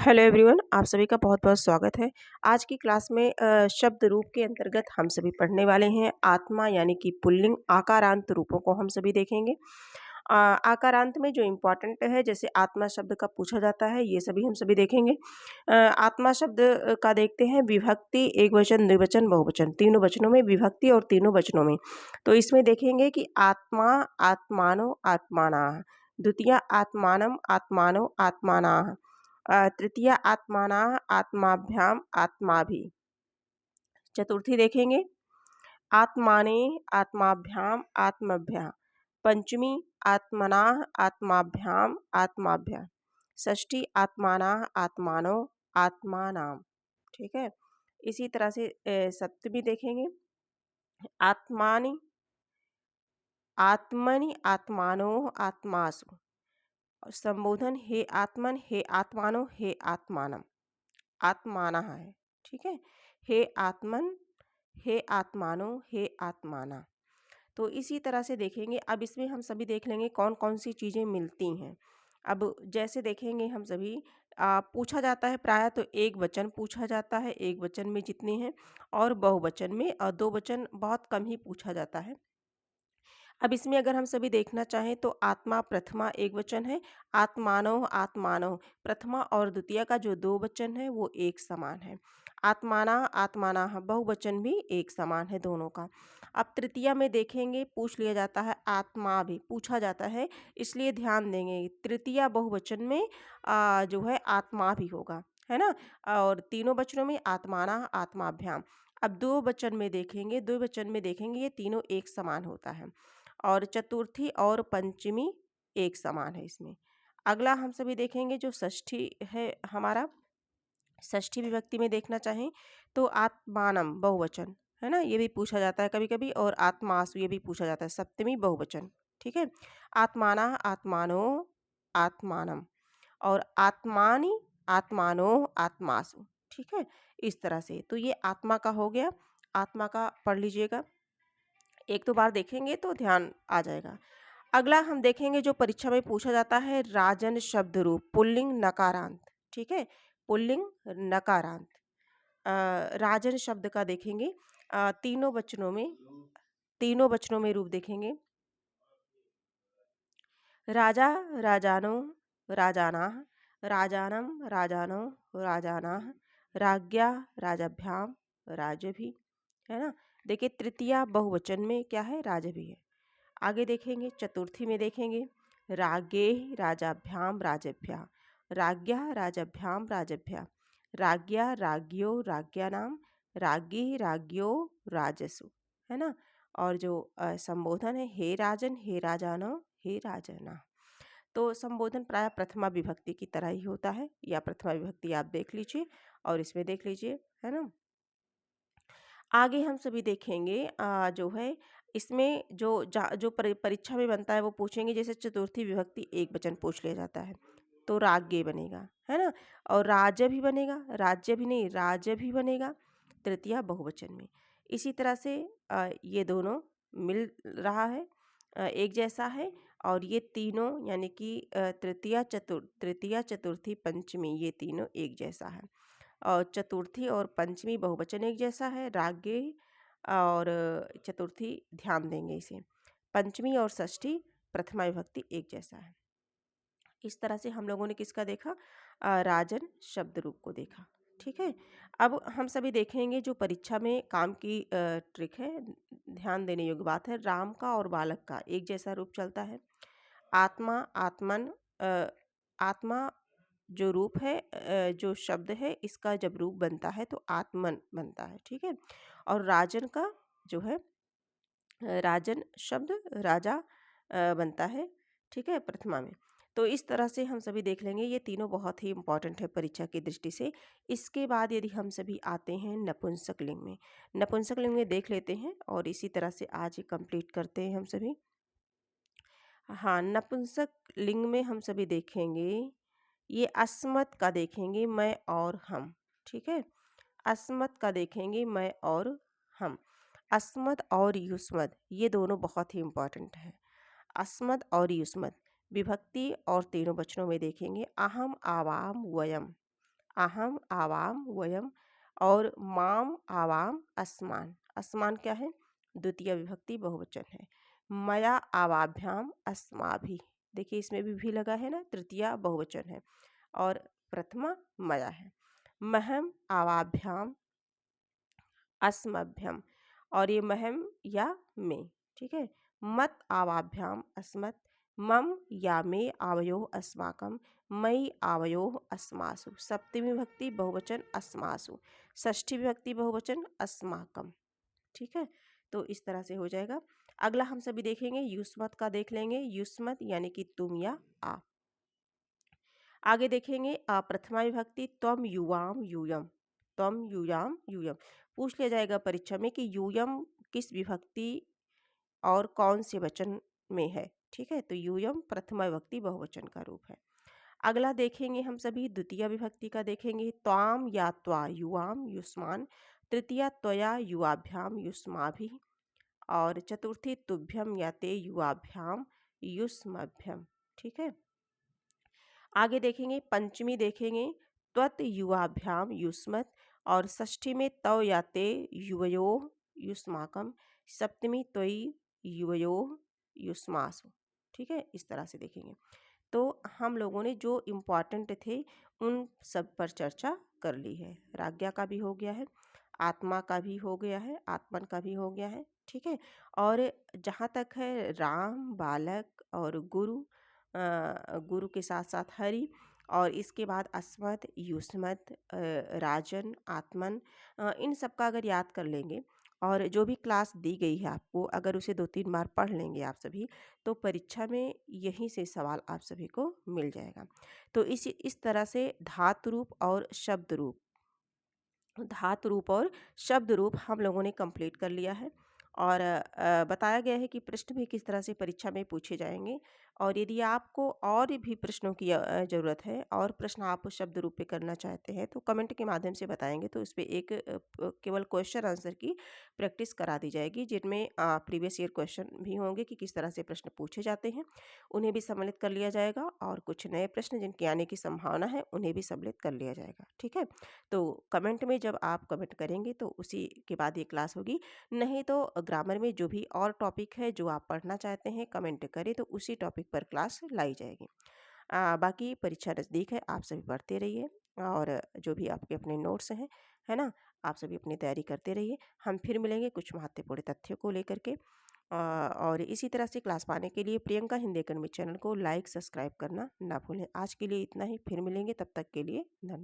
Hello everyone, आप सभी का बहुत बहुत स्वागत है। आज की क्लास में शब्द रूप के अंतर्गत हम सभी पढ़ने वाले हैं आत्मा यानी कि पुल्लिंग आकारांत रूपों को हम सभी देखेंगे। आकारांत में जो इम्पोर्टेंट है, जैसे आत्मा शब्द का पूछा जाता है, ये सभी हम सभी देखेंगे। आत्मा शब्द का देखते हैं विभक्ति, एक वचन, द्विवचन, बहुवचन, तीनों वचनों में विभक्ति और तीनों वचनों में। तो इसमें देखेंगे कि आत्मा, आत्मानो, आत्माना, द्वितीया आत्मानम, आत्मानो, आत्माना, तृतीया आत्मानाः, आत्माभ्याम, आत्माभि। चतुर्थी देखेंगे आत्माने, आत्माभ्याम, आत्मभ्या। पंचमी आत्मनाः, आत्माभ्याम, आत्माभ्या। षष्ठी आत्मानाः, आत्मानो, आत्मानाम। ठीक है। इसी तरह से सप्तमी देखेंगे आत्मानि, आत्मनि, आत्मानो, आत्मासु। और संबोधन हे आत्मन, हे आत्मानो, हे आत्मानम, आत्माना है। ठीक है। हे आत्मन, हे आत्मानो, हे आत्माना। तो इसी तरह से देखेंगे। अब इसमें हम सभी देख लेंगे कौन कौन सी चीज़ें मिलती हैं। अब जैसे देखेंगे हम सभी पूछा जाता है प्रायः तो एक वचन पूछा जाता है, एक वचन में जितने हैं, और बहुवचन में और दो वचन बहुत कम ही पूछा जाता है। अब इसमें अगर हम सभी देखना चाहें तो आत्मा प्रथमा एक वचन है, आत्मानो, आत्मानो प्रथमा और द्वितीय का जो दो वचन है वो एक समान है। आत्माना, आत्माना बहुवचन भी एक समान है दोनों का। अब तृतीया में देखेंगे पूछ लिया जाता है, आत्मा भी पूछा जाता है, इसलिए ध्यान देंगे तृतीया बहुवचन में जो है आत्मा भी होगा, है ना। और तीनों वचनों में आत्माना, आत्माभ्याम। अब दो वचन में देखेंगे, दो वचन में देखेंगे ये तीनों एक समान होता है, और चतुर्थी और पंचमी एक समान है इसमें। अगला हम सभी देखेंगे जो षष्ठी है हमारा, षष्ठी विभक्ति में देखना चाहें तो आत्मानम बहुवचन, है ना, ये भी पूछा जाता है कभी कभी, और आत्मासु ये भी पूछा जाता है, सप्तमी बहुवचन। ठीक है। आत्माना, आत्मानो, आत्मानम, और आत्मानि, आत्मानो, आत्मासु। ठीक है। इस तरह से तो ये आत्मा का हो गया। आत्मा का पढ़ लीजिएगा, एक दो बार देखेंगे तो ध्यान आ जाएगा। अगला हम देखेंगे जो परीक्षा में पूछा जाता है राजन शब्द रूप, पुल्लिंग नकारांत। ठीक है। पुल्लिंग नकारांत राजन शब्द का देखेंगे तीनों वचनों में रूप देखेंगे। राजा, राजानो, राजानाः, राजानम, राजानो, राजानाः, राज्ञा, राजाभ्याम, राजभी, है ना। देखिए तृतीया बहुवचन में क्या है, राजभी है। आगे देखेंगे चतुर्थी में देखेंगे रागे, राजाभ्याम, राजभ्या, राज्ञा, राजाभ्याम, राजभ्या, राज्ञा, राज्ञो, राज्ञानाम, राज्ञी, राज्ञो, राजसु, है ना। और जो संबोधन है हे राजन, हे राजानो, हे राजना। तो संबोधन प्राय प्रथमा विभक्ति की तरह ही होता है, या प्रथमा विभक्ति आप देख लीजिए और इसमें देख लीजिए, है ना। आगे हम सभी देखेंगे जो है इसमें जो परीक्षा में बनता है वो पूछेंगे, जैसे चतुर्थी विभक्ति एक वचन पूछ लिया जाता है तो राज्ञे बनेगा, है ना। और राज्य भी बनेगा, राज्य भी नहीं राज्य भी बनेगा तृतीया बहुवचन में। इसी तरह से ये दोनों मिल रहा है, एक जैसा है। और ये तीनों यानी कि तृतीया चतुर्थी पंचमी ये तीनों एक जैसा है। और चतुर्थी और पंचमी बहुवचन एक जैसा है, राज्ञे और चतुर्थी ध्यान देंगे इसे, पंचमी और षष्ठी प्रथमा विभक्ति एक जैसा है। इस तरह से हम लोगों ने किसका देखा, राजन शब्द रूप को देखा। ठीक है। अब हम सभी देखेंगे जो परीक्षा में काम की ट्रिक है, ध्यान देने योग्य बात है, राम का और बालक का एक जैसा रूप चलता है। आत्मा, आत्मन, आत्मा जो रूप है, जो शब्द है इसका जब रूप बनता है तो आत्मन बनता है। ठीक है। और राजन का जो है राजन शब्द राजा बनता है। ठीक है, प्रथमा में। तो इस तरह से हम सभी देख लेंगे, ये तीनों बहुत ही इंपॉर्टेंट है परीक्षा की दृष्टि से। इसके बाद यदि हम सभी आते हैं नपुंसक लिंग में, नपुंसक लिंग में देख लेते हैं और इसी तरह से आज ही कंप्लीट करते हैं हम सभी। हाँ, नपुंसक लिंग में हम सभी देखेंगे ये अस्मत् का देखेंगे मैं और हम। ठीक है। अस्मत् का देखेंगे मैं और हम। अस्मत् और युष्मत् ये दोनों बहुत ही इम्पोर्टेंट है। अस्मत् और युष्मत् विभक्ति और तीनों वचनों में देखेंगे अहम, आवाम, वयम। अहम, आवाम, वयम और माम, आवाम, अस्मान। अस्मान क्या है? द्वितीय विभक्ति बहुवचन है। मया, आवाभ्याम, अस्माभि। देखिए इसमें भी लगा है ना, तृतीया बहुवचन है। और प्रथमा मया है। महम, आवाभ्याम, अस्मभ्यम। और ये महम या में, ठीक है। मत, आवाभ्याम, अस्मत्। मम या मे, आवयोः अस्माकं। मयि, आवयोः अस्मासु। सप्तमी विभक्ति बहुवचन अस्मासु। षष्ठी विभक्ति बहुवचन अस्माकं। ठीक है, तो इस तरह से हो जाएगा। अगला हम सभी देखेंगे युष्मत का, देख लेंगे। युष्मत यानी कि तुम या आप। आगे देखेंगे प्रथमा विभक्ति त्वम, युवाम, यूयम। त्वम, युयाम, यूयम। पूछ लिया जाएगा परीक्षा में कि यूयम किस विभक्ति और कौन से वचन में है। ठीक है, तो यूयम प्रथमा विभक्ति बहुवचन का रूप है। अगला देखेंगे हम सभी द्वितीय विभक्ति का, देखेंगे त्वाम या त्वा, युवाम, युष्मान। तृतीया त्वया, युवाभ्याम, युष्माभि। और चतुर्थी तुभ्यम या ते, युवाभ्याम, युष्मभ्यम। ठीक है, आगे देखेंगे पंचमी, देखेंगे त्वत, युवाभ्याम, युष्मत्। और षष्ठी में तव या ते, युवयोः, युष्माकम। सप्तमी त्वयि, युवयोः, युष्मासु। ठीक है, इस तरह से देखेंगे। तो हम लोगों ने जो इम्पॉर्टेंट थे उन सब पर चर्चा कर ली है। राज्ञा का भी हो गया है, आत्मा का भी हो गया है, आत्मन का भी हो गया है। ठीक है, और जहाँ तक है राम, बालक और गुरु, गुरु के साथ साथ हरि, और इसके बाद अस्मत्, युष्मत्, राजन, आत्मन, इन सब का अगर याद कर लेंगे और जो भी क्लास दी गई है आपको, अगर उसे 2-3 बार पढ़ लेंगे आप सभी, तो परीक्षा में यहीं से सवाल आप सभी को मिल जाएगा। तो इस तरह से धातु रूप और शब्द रूप, धातु रूप और शब्द रूप हम लोगों ने कंप्लीट कर लिया है। और बताया गया है कि प्रश्न भी किस तरह से परीक्षा में पूछे जाएंगे। और यदि आपको और भी प्रश्नों की ज़रूरत है और प्रश्न आप शब्द रूप पे करना चाहते हैं तो कमेंट के माध्यम से बताएंगे, तो इस पे एक केवल क्वेश्चन आंसर की प्रैक्टिस करा दी जाएगी, जिनमें प्रीवियस ईयर क्वेश्चन भी होंगे कि किस तरह से प्रश्न पूछे जाते हैं, उन्हें भी सम्मिलित कर लिया जाएगा। और कुछ नए प्रश्न जिनके आने की संभावना है उन्हें भी सम्मिलित कर लिया जाएगा। ठीक है, तो कमेंट में जब आप कमेंट करेंगे तो उसी के बाद ये क्लास होगी। नहीं तो ग्रामर में जो भी और टॉपिक है जो आप पढ़ना चाहते हैं कमेंट करें, तो उसी टॉपिक पर क्लास लाई जाएगी। बाकी परीक्षा नज़दीक है, आप सभी पढ़ते रहिए और जो भी आपके अपने नोट्स हैं, है ना, आप सभी अपनी तैयारी करते रहिए। हम फिर मिलेंगे कुछ महत्वपूर्ण तथ्यों को लेकर के। और इसी तरह से क्लास पाने के लिए प्रियंका हिंदी अकेडमी चैनल को लाइक, सब्सक्राइब करना ना भूलें। आज के लिए इतना ही, फिर मिलेंगे, तब तक के लिए धन्यवाद।